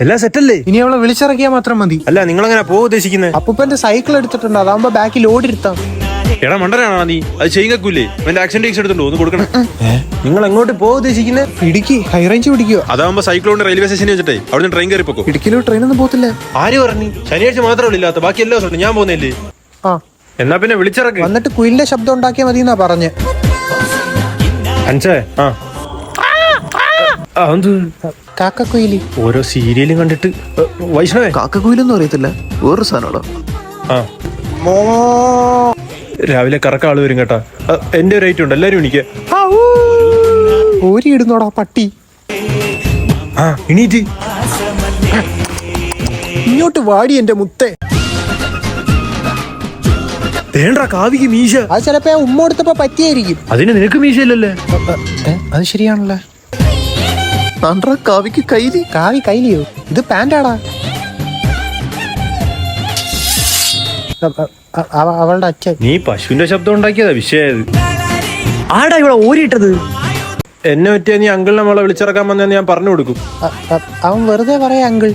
എല്ലാം സെറ്റല്ലേ? ഇനി അവളെ വിളിച്ചിറക്കിയാൽ മാത്രം മതി. അല്ല, നിങ്ങൾ എങ്ങനെ പോകാൻ ഉദ്ദേശിക്കുന്നത്? അപ്പൂപ്പന്റെ സൈക്കിൾ എടുത്തിട്ടുണ്ട്, അതാകുമ്പോ ബാക്കിൽ ലോഡ് ഇരുത്താം. എടാ മണ്ടനാണോ നീ? അത് ചെയ്യൂലേ? എന്റെ ആക്സിഡന്റ് ടിക്കറ്റ് എടുത്തുണ്ടോ? ഒന്ന് കൊടുക്കണം. നിങ്ങൾ എങ്ങോട്ട് പോകാൻ ഉദ്ദേശിക്കുന്നത്? ഇടുക്കി ഹൈ റേഞ്ച് പിടിക്കുക. അതാകുമ്പോ സൈക്കിളോണ്ട് റെയിൽവേ സ്റ്റേഷനിൽ വെച്ചിട്ടേ അവിടെ ട്രെയിൻ കയറി പോക്കോ. ഇടുക്കിയിലോ ട്രെയിനൊന്നും പോകത്തില്ല. ആര് പറഞ്ഞു? ശനിയാഴ്ച മാത്രമേ ഇല്ലാത്ത, ബാക്കി എല്ലാ ദിവസവും ഞാൻ പോകുന്നില്ലേ? ആ, എന്നാ പിന്നെ വിളിച്ചിറക്കി. എന്നിട്ട് കുയിലിന്റെ ശബ്ദം ഉണ്ടാക്കിയാൽ മതി എന്നാ പറഞ്ഞ്. അഞ്ചേ കാക്കക്കുയിലി. ഓരോ സീരിയലും കണ്ടിട്ട് വൈഷ്ണവേ. കാക്കക്കുയിലൊന്നും അറിയത്തില്ല, വേറൊരു സാധനമാണോ? ആ, രാവിലെ കറക്ക ആള് വരും കേട്ടാ. എന്റെ ഒരു ഐറ്റം ഉണ്ട്, എല്ലാരും എനിക്ക് ഓരി ഇടുന്നോടാ പട്ടി. എണീറ്റ് ഇങ്ങോട്ട് വാടി എന്റെ മുത്തേ. വേണ്ട, കാവിക്ക് മീശ. അത് ചിലപ്പോ ഉമ്മ കൊടുത്തപ്പോ പറ്റിയായിരിക്കും. അതിന് നിനക്ക് മീശയില്ലല്ലേ? അത് ശരിയാണല്ലോ. കാവിക്ക് കൈലി. കാവി കൈലിയോ? ഇത് പാന്റാടാ. അവളുടെ അച്ഛൻ. നീ പശുവിന്റെ ശബ്ദം ഉണ്ടാക്കിയതാ വിഷയത്. ആടാ ഇവിടെ ഓരിയിട്ടത്? എന്നെ പറ്റിയ നീ അങ്കിളിനെ നമ്മളെ വിളിച്ചിറക്കാൻ വന്നെന്ന് ഞാൻ പറഞ്ഞു കൊടുക്കും. അവൻ വെറുതെ പറയാ അങ്കിൾ.